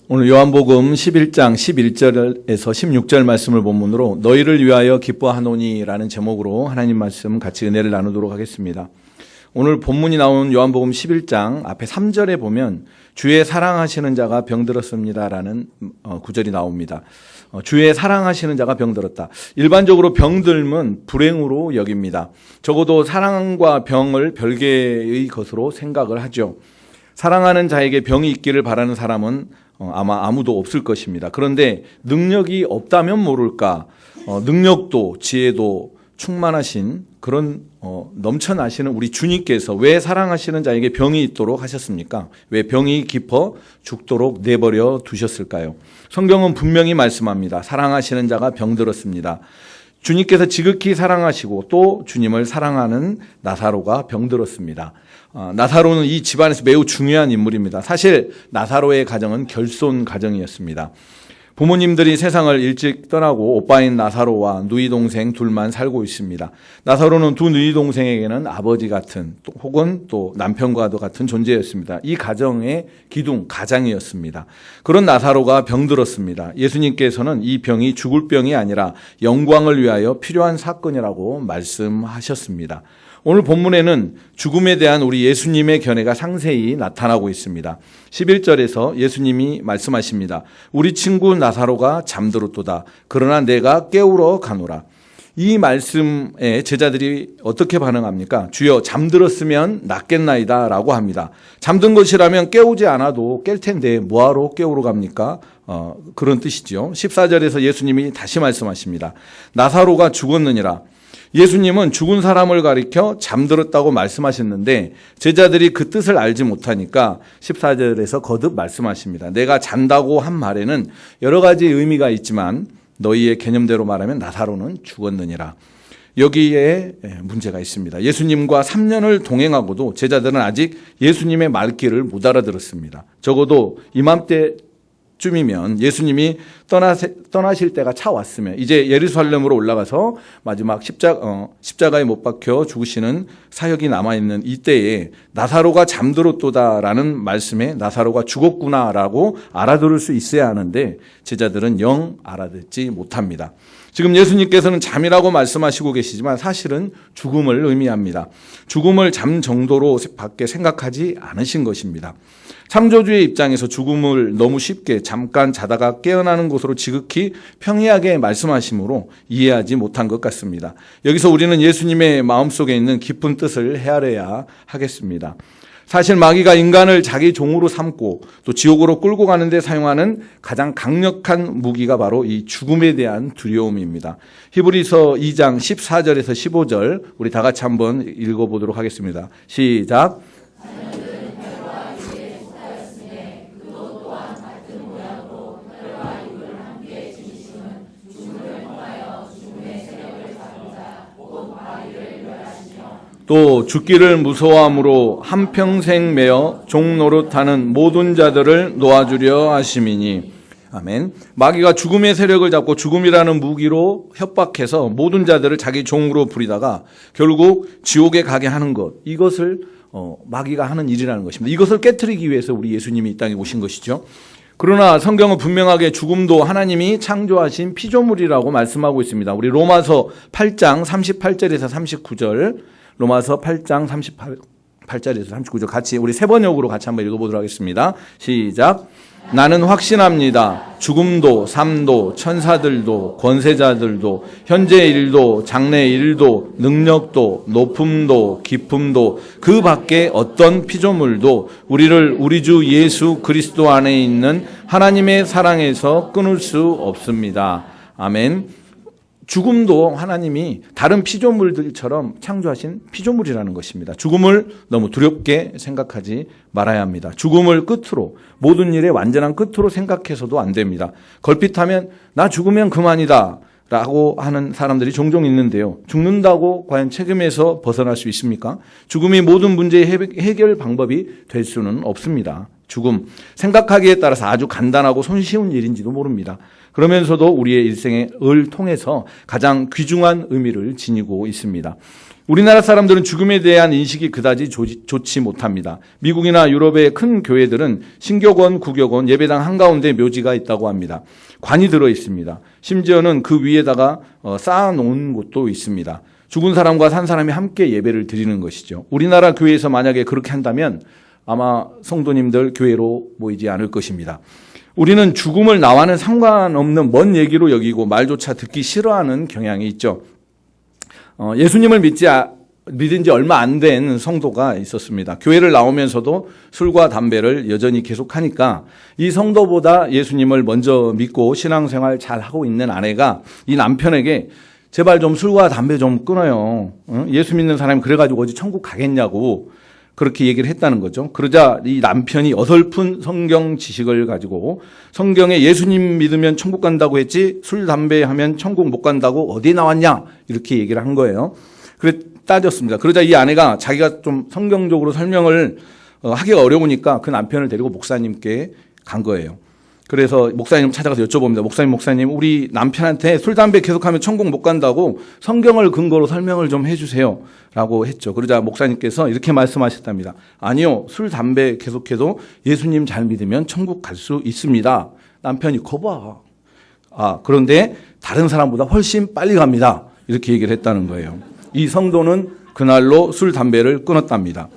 오늘 요한복음 11장 11절에서 16절 말씀을 본문으로 너희를 위하여 기뻐하노니라는 제목으로 하나님 말씀 같이 은혜를 나누도록 하겠습니다. 오늘 본문이 나온 요한복음 11장 앞에 3절에 보면 주의 사랑하시는 자가 병들었습니다라는 구절이 나옵니다. 주의 사랑하시는 자가 병들었다. 일반적으로 병들면 불행으로 여깁니다. 적어도 사랑과 병을 별개의 것으로 생각을 하죠. 사랑하는 자에게 병이 있기를 바라는 사람은 아마 아무도 없을 것입니다. 그런데 능력이 없다면 모를까, 능력도 지혜도 충만하신 그런 넘쳐나시는 우리 주님께서 왜 사랑하시는 자에게 병이 있도록 하셨습니까? 왜 병이 깊어 죽도록 내버려 두셨을까요? 성경은 분명히 말씀합니다. 사랑하시는 자가 병들었습니다. 주님께서 지극히 사랑하시고 또 주님을 사랑하는 나사로가 병들었습니다. 나사로는 이 집안에서 매우 중요한 인물입니다. 사실 나사로의 가정은 결손 가정이었습니다. 부모님들이 세상을 일찍 떠나고 오빠인 나사로와 누이 동생 둘만 살고 있습니다. 나사로는 두 누이 동생에게는 아버지 같은 혹은 또 남편과도 같은 존재였습니다. 이 가정의 기둥, 가장이었습니다. 그런 나사로가 병들었습니다. 예수님께서는 이 병이 죽을 병이 아니라 영광을 위하여 필요한 사건이라고 말씀하셨습니다. 오늘 본문에는 죽음에 대한 우리 예수님의 견해가 상세히 나타나고 있습니다. 11절에서 예수님이 말씀하십니다. 우리 친구 나사로가 잠들었도다. 그러나 내가 깨우러 가노라. 이 말씀에 제자들이 어떻게 반응합니까? 주여 잠들었으면 낫겠나이다 라고 합니다. 잠든 것이라면 깨우지 않아도 깰 텐데 뭐하러 깨우러 갑니까? 그런 뜻이죠. 14절에서 예수님이 다시 말씀하십니다. 나사로가 죽었느니라. 예수님은 죽은 사람을 가리켜 잠들었다고 말씀하셨는데 제자들이 그 뜻을 알지 못하니까 14절에서 거듭 말씀하십니다. 내가 잔다고 한 말에는 여러 가지 의미가 있지만 너희의 개념대로 말하면 나사로는 죽었느니라. 여기에 문제가 있습니다. 예수님과 3년을 동행하고도 제자들은 아직 예수님의 말귀를 못 알아들었습니다. 적어도 이맘때 쯤이면 예수님이 떠나실 때가 차왔으면 이제 예루살렘으로 올라가서 마지막 십자가에 못 박혀 죽으시는 사역이 남아있는 이때에 나사로가 잠들었도다라는 말씀에 나사로가 죽었구나라고 알아들을 수 있어야 하는데 제자들은 영 알아듣지 못합니다. 지금 예수님께서는 잠이라고 말씀하시고 계시지만 사실은 죽음을 의미합니다. 죽음을 잠 정도로 밖에 생각하지 않으신 것입니다. 창조주의 입장에서 죽음을 너무 쉽게 잠깐 자다가 깨어나는 것으로 지극히 평이하게 말씀하심으로 이해하지 못한 것 같습니다. 여기서 우리는 예수님의 마음속에 있는 깊은 뜻을 헤아려야 하겠습니다. 사실 마귀가 인간을 자기 종으로 삼고 또 지옥으로 끌고 가는 데 사용하는 가장 강력한 무기가 바로 이 죽음에 대한 두려움입니다. 히브리서 2장 14절에서 15절 우리 다 같이 한번 읽어보도록 하겠습니다. 시작. 또 죽기를 무서워함으로 한평생 매어 종 노릇하는 모든 자들을 놓아주려 하심이니. 아멘. 마귀가 죽음의 세력을 잡고 죽음이라는 무기로 협박해서 모든 자들을 자기 종으로 부리다가 결국 지옥에 가게 하는 것, 이것을 마귀가 하는 일이라는 것입니다. 이것을 깨트리기 위해서 우리 예수님이 이 땅에 오신 것이죠. 그러나 성경은 분명하게 죽음도 하나님이 창조하신 피조물이라고 말씀하고 있습니다. 우리 로마서 8장 38절에서 39절, 로마서 8장 38절에서 39절 같이 우리 세 번역으로 같이 한번 읽어보도록 하겠습니다. 시작. 나는 확신합니다. 죽음도 삶도 천사들도 권세자들도 현재 일도 장래 일도 능력도 높음도 깊음도 그 밖에 어떤 피조물도 우리를 우리 주 예수 그리스도 안에 있는 하나님의 사랑에서 끊을 수 없습니다. 아멘. 죽음도 하나님이 다른 피조물들처럼 창조하신 피조물이라는 것입니다. 죽음을 너무 두렵게 생각하지 말아야 합니다. 죽음을 끝으로, 모든 일의 완전한 끝으로 생각해서도 안 됩니다. 걸핏하면 나 죽으면 그만이다 라고 하는 사람들이 종종 있는데요. 죽는다고 과연 책임에서 벗어날 수 있습니까? 죽음이 모든 문제의 해결 방법이 될 수는 없습니다. 죽음, 생각하기에 따라서 아주 간단하고 손쉬운 일인지도 모릅니다. 그러면서도 우리의 일생을 통해서 가장 귀중한 의미를 지니고 있습니다. 우리나라 사람들은 죽음에 대한 인식이 그다지 좋지 못합니다. 미국이나 유럽의 큰 교회들은 신격원, 구격원, 예배당 한가운데 묘지가 있다고 합니다. 관이 들어 있습니다. 심지어는 그 위에다가 쌓아놓은 곳도 있습니다. 죽은 사람과 산 사람이 함께 예배를 드리는 것이죠. 우리나라 교회에서 만약에 그렇게 한다면 아마 성도님들 교회로 모이지 않을 것입니다. 우리는 죽음을 나와는 상관없는 먼 얘기로 여기고 말조차 듣기 싫어하는 경향이 있죠. 예수님을 믿은 지 얼마 안 된 성도가 있었습니다. 교회를 나오면서도 술과 담배를 여전히 계속하니까 이 성도보다 예수님을 먼저 믿고 신앙생활 잘 하고 있는 아내가 이 남편에게 제발 좀 술과 담배 좀 끊어요. 예수 믿는 사람이 그래가지고 어디 천국 가겠냐고 그렇게 얘기를 했다는 거죠. 그러자 이 남편이 어설픈 성경 지식을 가지고 성경에 예수님 믿으면 천국 간다고 했지 술, 담배 하면 천국 못 간다고 어디에 나왔냐 이렇게 얘기를 한 거예요. 그래 따졌습니다. 그러자 이 아내가 자기가 좀 성경적으로 설명을 하기가 어려우니까 그 남편을 데리고 목사님께 간 거예요. 그래서 목사님 찾아가서 여쭤봅니다. 목사님, 우리 남편한테 술, 담배 계속하면 천국 못 간다고 성경을 근거로 설명을 좀 해주세요. 라고 했죠. 그러자 목사님께서 이렇게 말씀하셨답니다. 아니요, 술, 담배 계속해도 예수님 잘 믿으면 천국 갈 수 있습니다. 남편이 거봐. 그런데 다른 사람보다 훨씬 빨리 갑니다. 이렇게 얘기를 했다는 거예요. 이 성도는 그날로 술, 담배를 끊었답니다.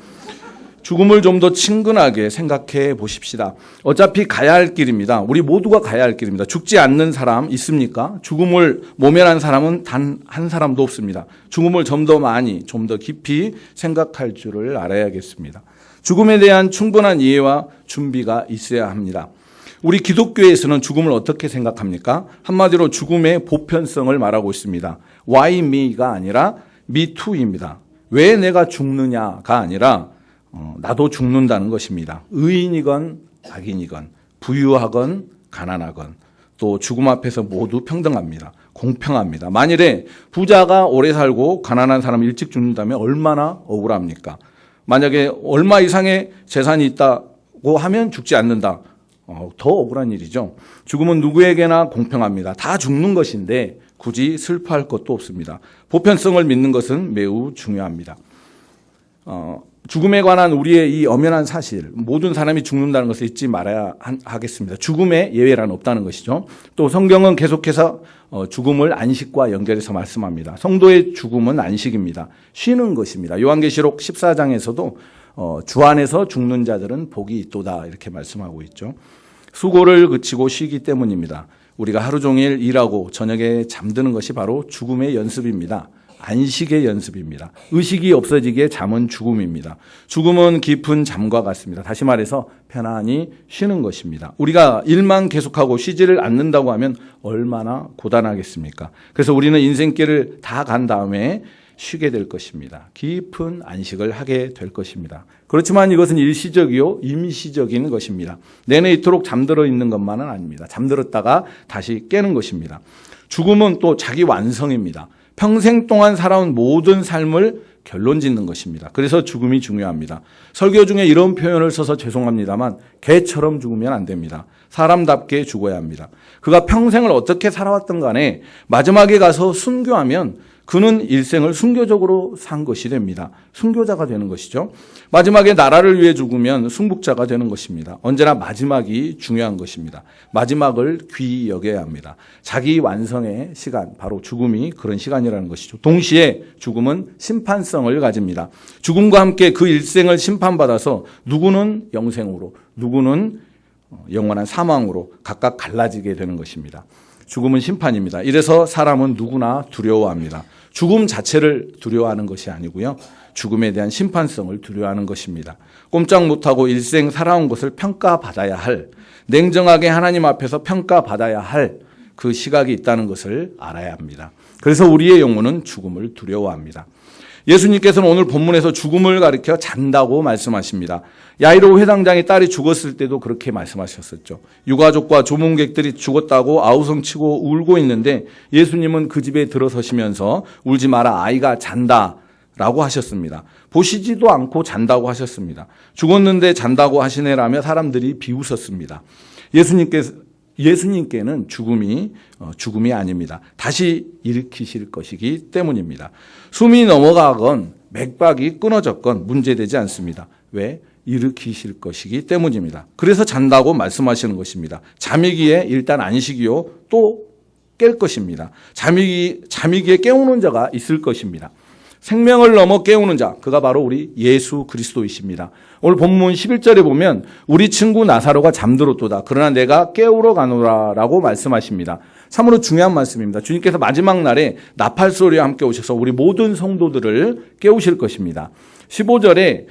죽음을 좀 더 친근하게 생각해 보십시다. 어차피 가야 할 길입니다. 우리 모두가 가야 할 길입니다. 죽지 않는 사람 있습니까? 죽음을 모면한 사람은 단 한 사람도 없습니다. 죽음을 좀 더 많이, 좀 더 깊이 생각할 줄을 알아야겠습니다. 죽음에 대한 충분한 이해와 준비가 있어야 합니다. 우리 기독교에서는 죽음을 어떻게 생각합니까? 한마디로 죽음의 보편성을 말하고 있습니다. Why me가 아니라 me too입니다. 왜 내가 죽느냐가 아니라 나도 죽는다는 것입니다. 의인이건 악인이건 부유하건 가난하건 또 죽음 앞에서 모두 평등합니다. 공평합니다. 만일에 부자가 오래 살고 가난한 사람이 일찍 죽는다면 얼마나 억울합니까? 만약에 얼마 이상의 재산이 있다고 하면 죽지 않는다. 더 억울한 일이죠. 죽음은 누구에게나 공평합니다. 다 죽는 것인데 굳이 슬퍼할 것도 없습니다. 보편성을 믿는 것은 매우 중요합니다. 죽음에 관한 우리의 이 엄연한 사실, 모든 사람이 죽는다는 것을 잊지 말아야 하겠습니다. 죽음에 예외란 없다는 것이죠. 또 성경은 계속해서 죽음을 안식과 연결해서 말씀합니다. 성도의 죽음은 안식입니다. 쉬는 것입니다. 요한계시록 14장에서도 주 안에서 죽는 자들은 복이 있도다 이렇게 말씀하고 있죠. 수고를 그치고 쉬기 때문입니다. 우리가 하루 종일 일하고 저녁에 잠드는 것이 바로 죽음의 연습입니다. 안식의 연습입니다. 의식이 없어지기에 잠은 죽음입니다. 죽음은 깊은 잠과 같습니다. 다시 말해서 편안히 쉬는 것입니다. 우리가 일만 계속하고 쉬지를 않는다고 하면 얼마나 고단하겠습니까? 그래서 우리는 인생길을 다 간 다음에 쉬게 될 것입니다. 깊은 안식을 하게 될 것입니다. 그렇지만 이것은 일시적이요 임시적인 것입니다. 내내 이토록 잠들어 있는 것만은 아닙니다. 잠들었다가 다시 깨는 것입니다. 죽음은 또 자기 완성입니다. 평생 동안 살아온 모든 삶을 결론 짓는 것입니다. 그래서 죽음이 중요합니다. 설교 중에 이런 표현을 써서 죄송합니다만 개처럼 죽으면 안 됩니다. 사람답게 죽어야 합니다. 그가 평생을 어떻게 살아왔던 간에 마지막에 가서 순교하면 그는 일생을 순교적으로 산 것이 됩니다. 순교자가 되는 것이죠. 마지막에 나라를 위해 죽으면 승복자가 되는 것입니다. 언제나 마지막이 중요한 것입니다. 마지막을 귀히 여겨야 합니다. 자기 완성의 시간, 바로 죽음이 그런 시간이라는 것이죠. 동시에 죽음은 심판성을 가집니다. 죽음과 함께 그 일생을 심판받아서 누구는 영생으로, 누구는 영원한 사망으로 각각 갈라지게 되는 것입니다. 죽음은 심판입니다. 이래서 사람은 누구나 두려워합니다. 죽음 자체를 두려워하는 것이 아니고요. 죽음에 대한 심판성을 두려워하는 것입니다. 꼼짝 못하고 일생 살아온 것을 평가받아야 할, 냉정하게 하나님 앞에서 평가받아야 할 그 시각이 있다는 것을 알아야 합니다. 그래서 우리의 영혼은 죽음을 두려워합니다. 예수님께서는 오늘 본문에서 죽음을 가리켜 잔다고 말씀하십니다. 야이로 회당장의 딸이 죽었을 때도 그렇게 말씀하셨었죠. 유가족과 조문객들이 죽었다고 아우성치고 울고 있는데 예수님은 그 집에 들어서시면서 울지 마라, 아이가 잔다라고 하셨습니다. 보시지도 않고 잔다고 하셨습니다. 죽었는데 잔다고 하시네라며 사람들이 비웃었습니다. 예수님께서 예수님께는 죽음이 아닙니다. 다시 일으키실 것이기 때문입니다. 숨이 넘어가건 맥박이 끊어졌건 문제되지 않습니다. 왜? 일으키실 것이기 때문입니다. 그래서 잔다고 말씀하시는 것입니다. 잠이기에 일단 안식이요, 또 깰 것입니다. 잠이기에 깨우는 자가 있을 것입니다. 생명을 넘어 깨우는 자, 그가 바로 우리 예수 그리스도이십니다. 오늘 본문 11절에 보면 우리 친구 나사로가 잠들었도다. 그러나 내가 깨우러 가노라라고 말씀하십니다. 참으로 중요한 말씀입니다. 주님께서 마지막 날에 나팔소리와 함께 오셔서 우리 모든 성도들을 깨우실 것입니다. 15절에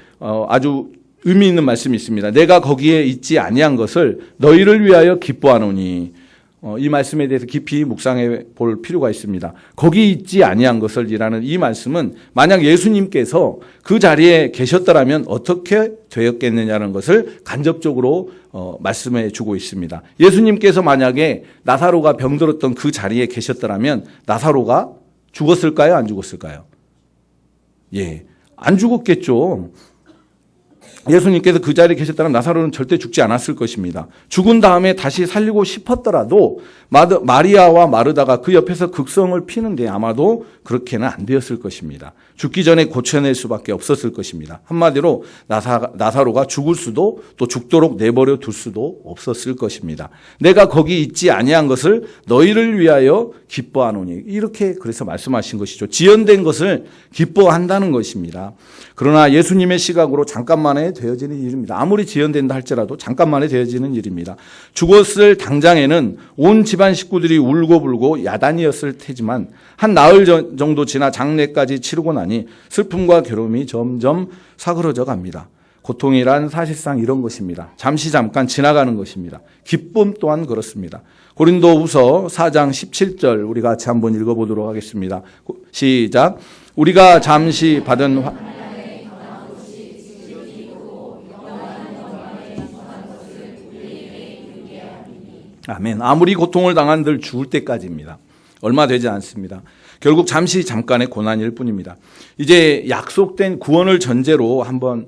아주 의미 있는 말씀이 있습니다. 내가 거기에 있지 아니한 것을 너희를 위하여 기뻐하노니. 이 말씀에 대해서 깊이 묵상해 볼 필요가 있습니다. 거기 있지 아니한 것을이라는 이 말씀은 만약 예수님께서 그 자리에 계셨더라면 어떻게 되었겠느냐는 것을 간접적으로 말씀해 주고 있습니다. 예수님께서 만약에 나사로가 병들었던 그 자리에 계셨더라면 나사로가 죽었을까요? 안 죽었을까요? 예, 안 죽었겠죠. 예수님께서 그 자리에 계셨다면 나사로는 절대 죽지 않았을 것입니다. 죽은 다음에 다시 살리고 싶었더라도 마리아와 마르다가 그 옆에서 극성을 피는데 아마도 그렇게는 안 되었을 것입니다. 죽기 전에 고쳐낼 수밖에 없었을 것입니다. 한마디로 나사로가 죽을 수도 또 죽도록 내버려 둘 수도 없었을 것입니다. 내가 거기 있지 아니한 것을 너희를 위하여 기뻐하노니, 이렇게 그래서 말씀하신 것이죠. 지연된 것을 기뻐한다는 것입니다. 그러나 예수님의 시각으로 잠깐만에 되어지는 일입니다. 아무리 지연된다 할지라도 잠깐만에 되어지는 일입니다. 죽었을 당장에는 온 집안 식구들이 울고불고 야단이었을 테지만 한 나흘 정도 지나 장례까지 치르고 나니 슬픔과 괴로움이 점점 사그러져 갑니다. 고통이란 사실상 이런 것입니다. 잠깐 지나가는 것입니다. 기쁨 또한 그렇습니다. 고린도후서 4장 17절 우리 같이 한번 읽어보도록 하겠습니다. 시작. 우리가 잠시 받은 아멘. 아무리 고통을 당한들 죽을 때까지입니다. 얼마 되지 않습니다. 결국 잠깐의 고난일 뿐입니다. 이제 약속된 구원을 전제로 한번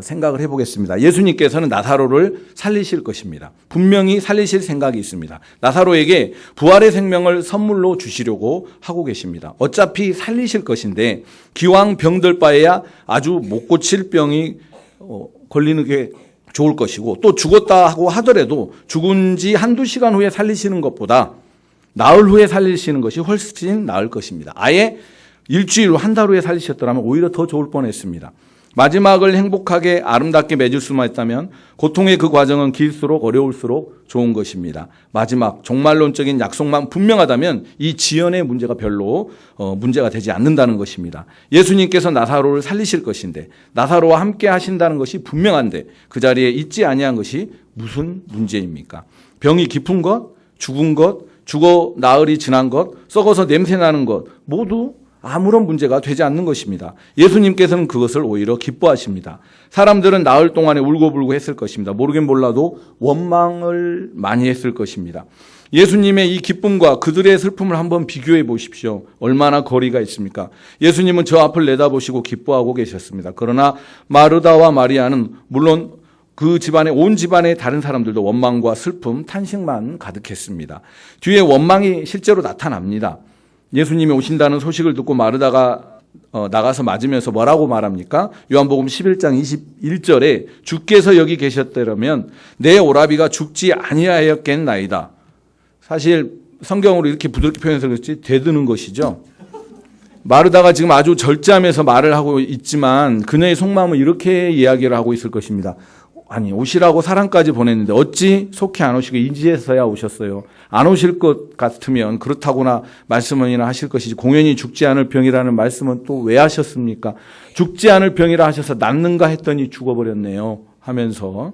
생각을 해보겠습니다. 예수님께서는 나사로를 살리실 것입니다. 분명히 살리실 생각이 있습니다. 나사로에게 부활의 생명을 선물로 주시려고 하고 계십니다. 어차피 살리실 것인데 기왕 병들 바에야 아주 못 고칠 병이 걸리는 게 좋을 것이고, 또 죽었다 하고 하더라도 죽은 지 한두 시간 후에 살리시는 것보다 나흘 후에 살리시는 것이 훨씬 나을 것입니다. 아예 일주일 후, 한 달 후에 살리셨더라면 오히려 더 좋을 뻔했습니다. 마지막을 행복하게 아름답게 맺을 수만 있다면 고통의 그 과정은 길수록 어려울수록 좋은 것입니다. 마지막 종말론적인 약속만 분명하다면 이 지연의 문제가 별로 문제가 되지 않는다는 것입니다. 예수님께서 나사로를 살리실 것인데 나사로와 함께 하신다는 것이 분명한데 그 자리에 있지 아니한 것이 무슨 문제입니까? 병이 깊은 것, 죽은 것, 죽어 나흘이 지난 것, 썩어서 냄새나는 것 모두 아무런 문제가 되지 않는 것입니다. 예수님께서는 그것을 오히려 기뻐하십니다. 사람들은 나흘 동안에 울고불고 했을 것입니다. 모르긴 몰라도 원망을 많이 했을 것입니다. 예수님의 이 기쁨과 그들의 슬픔을 한번 비교해 보십시오. 얼마나 거리가 있습니까? 예수님은 저 앞을 내다보시고 기뻐하고 계셨습니다. 그러나 마르다와 마리아는 물론 그 집안의 온 집안의 다른 사람들도 원망과 슬픔, 탄식만 가득했습니다. 뒤에 원망이 실제로 나타납니다. 예수님이 오신다는 소식을 듣고 마르다가 나가서 맞으면서 뭐라고 말합니까? 요한복음 11장 21절에 주께서 여기 계셨더라면 내 오라비가 죽지 아니하였겠나이다. 사실 성경으로 이렇게 부드럽게 표현해서 그렇지 대드는 것이죠. 마르다가 지금 아주 절제하면서 말을 하고 있지만 그녀의 속마음은 이렇게 이야기를 하고 있을 것입니다. 아니, 오시라고 사람까지 보냈는데 어찌 속히 안 오시고 이제서야 오셨어요. 안 오실 것 같으면 그렇다고나 말씀이나 하실 것이지 공연히 죽지 않을 병이라는 말씀은 또 왜 하셨습니까? 죽지 않을 병이라 하셔서 낫는가 했더니 죽어버렸네요 하면서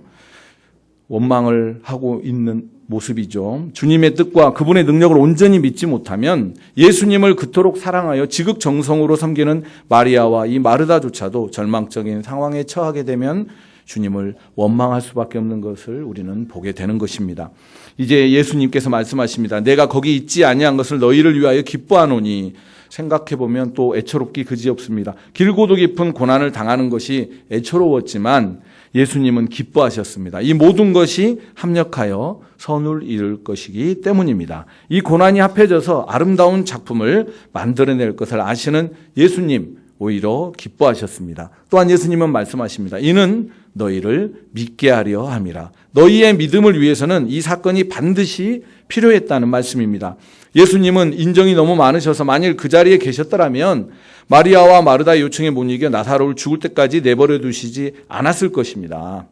원망을 하고 있는 모습이죠. 주님의 뜻과 그분의 능력을 온전히 믿지 못하면 예수님을 그토록 사랑하여 지극정성으로 섬기는 마리아와 이 마르다조차도 절망적인 상황에 처하게 되면 주님을 원망할 수밖에 없는 것을 우리는 보게 되는 것입니다. 이제 예수님께서 말씀하십니다. 내가 거기 있지 아니한 것을 너희를 위하여 기뻐하노니. 생각해보면 또 애처롭기 그지없습니다. 길고도 깊은 고난을 당하는 것이 애처로웠지만 예수님은 기뻐하셨습니다. 이 모든 것이 합력하여 선을 이룰 것이기 때문입니다. 이 고난이 합해져서 아름다운 작품을 만들어낼 것을 아시는 예수님 오히려 기뻐하셨습니다. 또한 예수님은 말씀하십니다. 이는 너희를 믿게 하려 함이라. 너희의 믿음을 위해서는 이 사건이 반드시 필요했다는 말씀입니다. 예수님은 인정이 너무 많으셔서 만일 그 자리에 계셨더라면 마리아와 마르다의 요청에 못 이겨 나사로를 죽을 때까지 내버려 두시지 않았을 것입니다.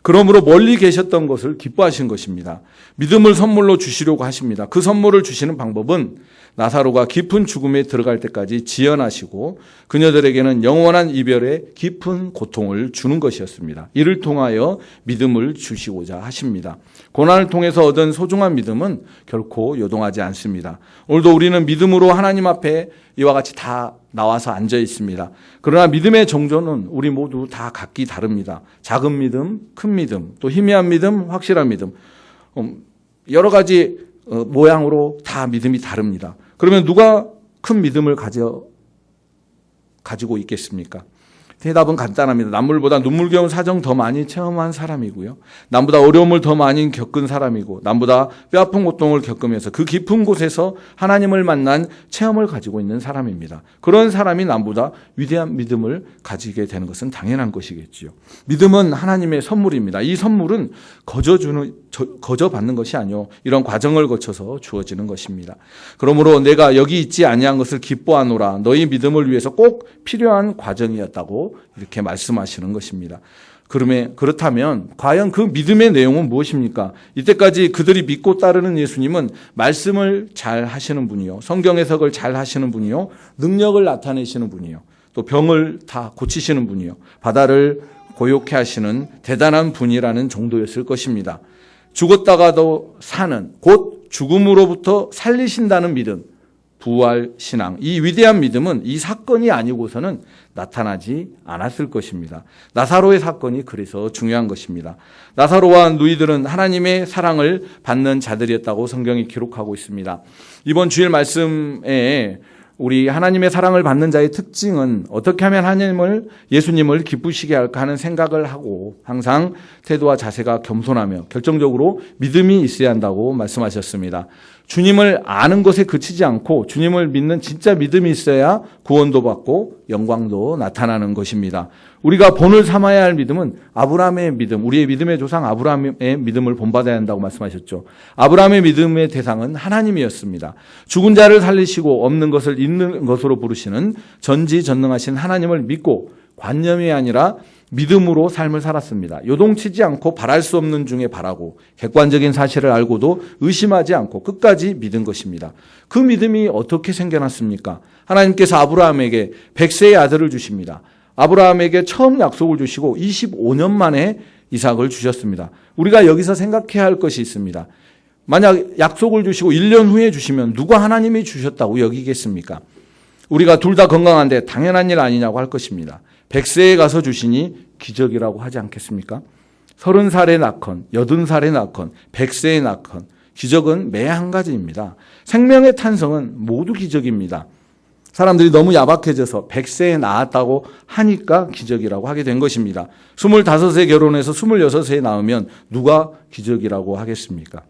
그러므로 멀리 계셨던 것을 기뻐하신 것입니다. 믿음을 선물로 주시려고 하십니다. 그 선물을 주시는 방법은 나사로가 깊은 죽음에 들어갈 때까지 지연하시고 그녀들에게는 영원한 이별의 깊은 고통을 주는 것이었습니다. 이를 통하여 믿음을 주시고자 하십니다. 고난을 통해서 얻은 소중한 믿음은 결코 요동하지 않습니다. 오늘도 우리는 믿음으로 하나님 앞에 이와 같이 다 나와서 앉아 있습니다. 그러나 믿음의 정도는 우리 모두 다 각기 다릅니다. 작은 믿음, 큰 믿음, 또 희미한 믿음, 확실한 믿음, 여러 가지 모양으로 다 믿음이 다릅니다. 그러면 누가 큰 믿음을 가지고 있겠습니까? 대답은 간단합니다. 남들보다 눈물겨운 사정 더 많이 체험한 사람이고요. 남보다 어려움을 더 많이 겪은 사람이고 남보다 뼈아픈 고통을 겪으면서 그 깊은 곳에서 하나님을 만난 체험을 가지고 있는 사람입니다. 그런 사람이 남보다 위대한 믿음을 가지게 되는 것은 당연한 것이겠지요. 믿음은 하나님의 선물입니다. 이 선물은 거저받는 것이 아니요 이런 과정을 거쳐서 주어지는 것입니다. 그러므로 내가 여기 있지 아니한 것을 기뻐하노라. 너희 믿음을 위해서 꼭 필요한 과정이었다고 이렇게 말씀하시는 것입니다. 그렇다면 과연 그 믿음의 내용은 무엇입니까? 이때까지 그들이 믿고 따르는 예수님은 말씀을 잘 하시는 분이요, 성경 해석을 잘 하시는 분이요, 능력을 나타내시는 분이요, 또 병을 다 고치시는 분이요, 바다를 고요케 하시는 대단한 분이라는 정도였을 것입니다. 죽었다가도 사는, 곧 죽음으로부터 살리신다는 믿음, 부활 신앙, 이 위대한 믿음은 이 사건이 아니고서는 나타나지 않았을 것입니다. 나사로의 사건이 그래서 중요한 것입니다. 나사로와 누이들은 하나님의 사랑을 받는 자들이었다고 성경이 기록하고 있습니다. 이번 주일 말씀에 우리 하나님의 사랑을 받는 자의 특징은 어떻게 하면 예수님을 기쁘시게 할까 하는 생각을 하고 항상 태도와 자세가 겸손하며 결정적으로 믿음이 있어야 한다고 말씀하셨습니다. 주님을 아는 것에 그치지 않고 주님을 믿는 진짜 믿음이 있어야 구원도 받고 영광도 나타나는 것입니다. 우리가 본을 삼아야 할 믿음은 아브라함의 믿음, 우리의 믿음의 조상 아브라함의 믿음을 본받아야 한다고 말씀하셨죠. 아브라함의 믿음의 대상은 하나님이었습니다. 죽은 자를 살리시고 없는 것을 있는 것으로 부르시는 전지전능하신 하나님을 믿고 관념이 아니라 믿음으로 삶을 살았습니다. 요동치지 않고 바랄 수 없는 중에 바라고 객관적인 사실을 알고도 의심하지 않고 끝까지 믿은 것입니다. 그 믿음이 어떻게 생겨났습니까? 하나님께서 아브라함에게 100세의 아들을 주십니다. 아브라함에게 처음 약속을 주시고 25년 만에 이삭을 주셨습니다. 우리가 여기서 생각해야 할 것이 있습니다. 만약 약속을 주시고 1년 후에 주시면 누가 하나님이 주셨다고 여기겠습니까? 우리가 둘 다 건강한데 당연한 일 아니냐고 할 것입니다. 100세에 가서 주시니 기적이라고 하지 않겠습니까? 30살에 낳건 80살에 낳건 100세에 낳건 기적은 매 한 가지입니다. 생명의 탄생은 모두 기적입니다. 사람들이 너무 야박해져서 100세에 낳았다고 하니까 기적이라고 하게 된 것입니다. 25세 결혼해서 26세에 낳으면 누가 기적이라고 하겠습니까?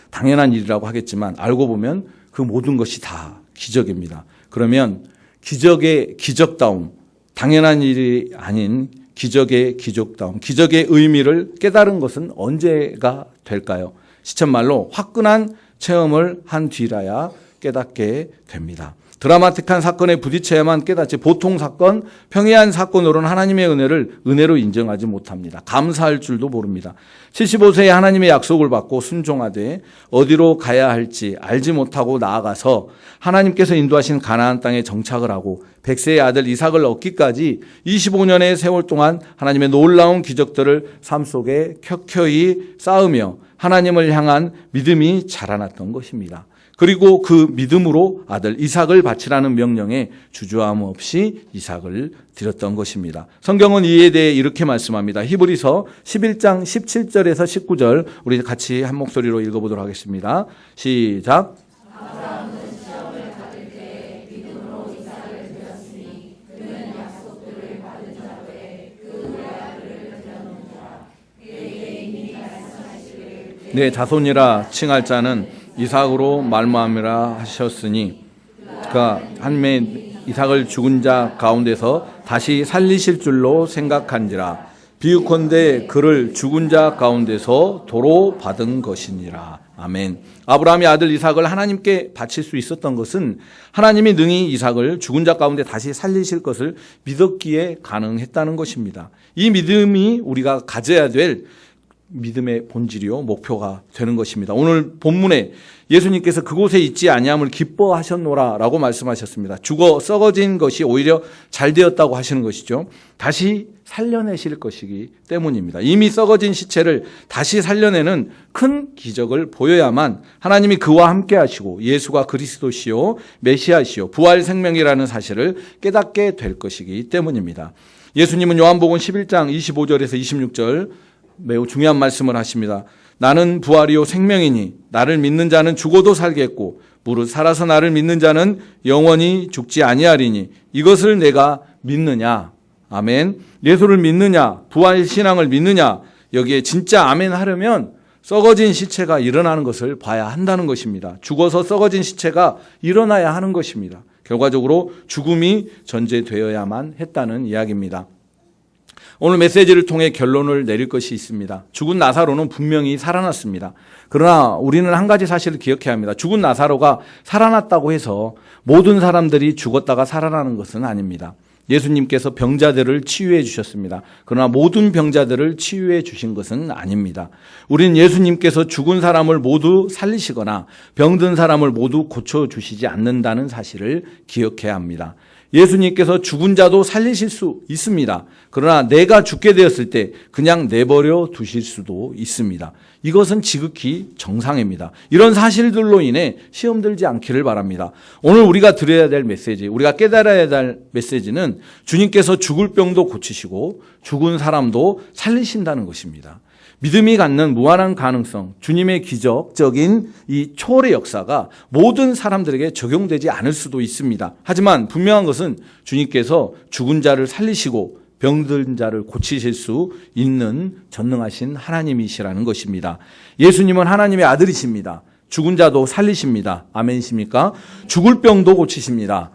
당연한 일이라고 하겠지만 알고 보면 그 모든 것이 다 기적입니다. 그러면 기적의 기적다움, 당연한 일이 아닌 기적의 기적다움, 기적의 의미를 깨달은 것은 언제가 될까요? 시쳇말로 화끈한 체험을 한 뒤라야 깨닫게 됩니다. 드라마틱한 사건에 부딪혀야만 깨닫지 보통 사건, 평이한 사건으로는 하나님의 은혜를 은혜로 인정하지 못합니다. 감사할 줄도 모릅니다. 75세에 하나님의 약속을 받고 순종하되 어디로 가야 할지 알지 못하고 나아가서 하나님께서 인도하신 가나안 땅에 정착을 하고 100세의 아들 이삭을 얻기까지 25년의 세월 동안 하나님의 놀라운 기적들을 삶 속에 켜켜이 쌓으며 하나님을 향한 믿음이 자라났던 것입니다. 그리고 그 믿음으로 아들 이삭을 바치라는 명령에 주저함 없이 이삭을 드렸던 것입니다. 성경은 이에 대해 이렇게 말씀합니다. 히브리서 11장 17절에서 19절 우리 같이 한 목소리로 읽어보도록 하겠습니다. 시작. 내 자손이라 칭할 자는 이삭으로 말미암으라 하셨으니 그가 한매 이삭을 죽은 자 가운데서 다시 살리실 줄로 생각한지라. 비유컨대 그를 죽은 자 가운데서 도로 받은 것이니라. 아멘. 아브라함의 아들 이삭을 하나님께 바칠 수 있었던 것은 하나님이 능히 이삭을 죽은 자 가운데 다시 살리실 것을 믿었기에 가능했다는 것입니다. 이 믿음이 우리가 가져야 될 믿음의 본질이요 목표가 되는 것입니다. 오늘 본문에 예수님께서 그곳에 있지 아니함을 기뻐하셨노라 라고 말씀하셨습니다. 죽어 썩어진 것이 오히려 잘 되었다고 하시는 것이죠. 다시 살려내실 것이기 때문입니다. 이미 썩어진 시체를 다시 살려내는 큰 기적을 보여야만 하나님이 그와 함께 하시고 예수가 그리스도시요 메시아시요 부활 생명이라는 사실을 깨닫게 될 것이기 때문입니다. 예수님은 요한복음 11장 25절에서 26절 매우 중요한 말씀을 하십니다. 나는 부활이요 생명이니 나를 믿는 자는 죽어도 살겠고 무릇 살아서 나를 믿는 자는 영원히 죽지 아니하리니 이것을 내가 믿느냐. 아멘. 예수를 믿느냐, 부활 신앙을 믿느냐, 여기에 진짜 아멘 하려면 썩어진 시체가 일어나는 것을 봐야 한다는 것입니다. 죽어서 썩어진 시체가 일어나야 하는 것입니다. 결과적으로 죽음이 전제되어야만 했다는 이야기입니다. 오늘 메시지를 통해 결론을 내릴 것이 있습니다. 죽은 나사로는 분명히 살아났습니다. 그러나 우리는 한 가지 사실을 기억해야 합니다. 죽은 나사로가 살아났다고 해서 모든 사람들이 죽었다가 살아나는 것은 아닙니다. 예수님께서 병자들을 치유해 주셨습니다. 그러나 모든 병자들을 치유해 주신 것은 아닙니다. 우리는 예수님께서 죽은 사람을 모두 살리시거나 병든 사람을 모두 고쳐주시지 않는다는 사실을 기억해야 합니다. 예수님께서 죽은 자도 살리실 수 있습니다. 그러나 내가 죽게 되었을 때 그냥 내버려 두실 수도 있습니다. 이것은 지극히 정상입니다. 이런 사실들로 인해 시험 들지 않기를 바랍니다. 오늘 우리가 들어야 될 메시지, 우리가 깨달아야 될 메시지는 주님께서 죽을 병도 고치시고 죽은 사람도 살리신다는 것입니다. 믿음이 갖는 무한한 가능성, 주님의 기적적인 이 초월의 역사가 모든 사람들에게 적용되지 않을 수도 있습니다. 하지만 분명한 것은 주님께서 죽은 자를 살리시고 병든 자를 고치실 수 있는 전능하신 하나님이시라는 것입니다. 예수님은 하나님의 아들이십니다. 죽은 자도 살리십니다. 아멘이십니까? 죽을 병도 고치십니다.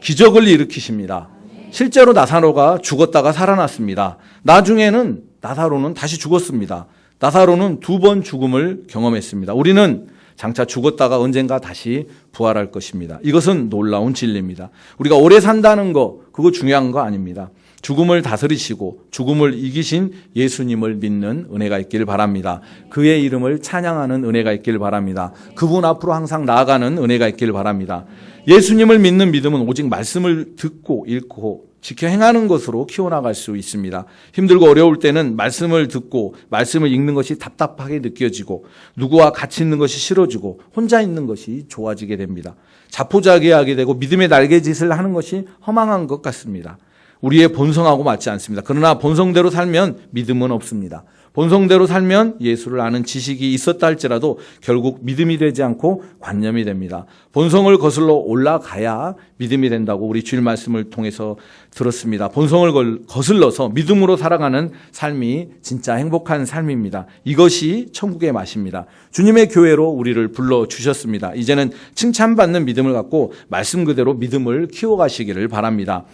기적을 일으키십니다. 실제로 나사로가 죽었다가 살아났습니다. 나중에는 나사로는 다시 죽었습니다. 나사로는 2번 죽음을 경험했습니다. 우리는 장차 죽었다가 언젠가 다시 부활할 것입니다. 이것은 놀라운 진리입니다. 우리가 오래 산다는 거, 그거 중요한 거 아닙니다. 죽음을 다스리시고 죽음을 이기신 예수님을 믿는 은혜가 있길 바랍니다. 그의 이름을 찬양하는 은혜가 있길 바랍니다. 그분 앞으로 항상 나아가는 은혜가 있길 바랍니다. 예수님을 믿는 믿음은 오직 말씀을 듣고 읽고 지켜 행하는 것으로 키워나갈 수 있습니다. 힘들고 어려울 때는 말씀을 듣고 말씀을 읽는 것이 답답하게 느껴지고 누구와 같이 있는 것이 싫어지고 혼자 있는 것이 좋아지게 됩니다. 자포자기하게 되고 믿음의 날개짓을 하는 것이 허망한 것 같습니다. 우리의 본성하고 맞지 않습니다. 그러나 본성대로 살면 믿음은 없습니다. 본성대로 살면 예수를 아는 지식이 있었다 할지라도 결국 믿음이 되지 않고 관념이 됩니다. 본성을 거슬러 올라가야 믿음이 된다고 우리 주일 말씀을 통해서 들었습니다. 본성을 거슬러서 믿음으로 살아가는 삶이 진짜 행복한 삶입니다. 이것이 천국의 맛입니다. 주님의 교회로 우리를 불러주셨습니다. 이제는 칭찬받는 믿음을 갖고 말씀 그대로 믿음을 키워가시기를 바랍니다.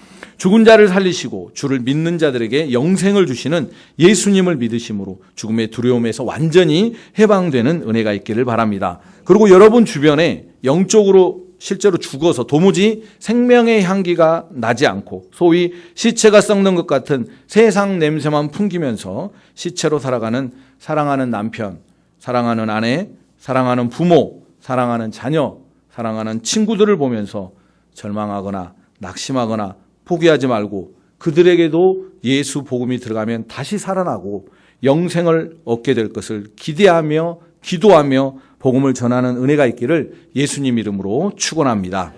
죽은 자를 살리시고 주를 믿는 자들에게 영생을 주시는 예수님을 믿으심으로 죽음의 두려움에서 완전히 해방되는 은혜가 있기를 바랍니다. 그리고 여러분 주변에 영적으로 실제로 죽어서 도무지 생명의 향기가 나지 않고 소위 시체가 썩는 것 같은 세상 냄새만 풍기면서 시체로 살아가는 사랑하는 남편, 사랑하는 아내, 사랑하는 부모, 사랑하는 자녀, 사랑하는 친구들을 보면서 절망하거나 낙심하거나 포기하지 말고 그들에게도 예수 복음이 들어가면 다시 살아나고 영생을 얻게 될 것을 기대하며 기도하며 복음을 전하는 은혜가 있기를 예수님 이름으로 축원합니다.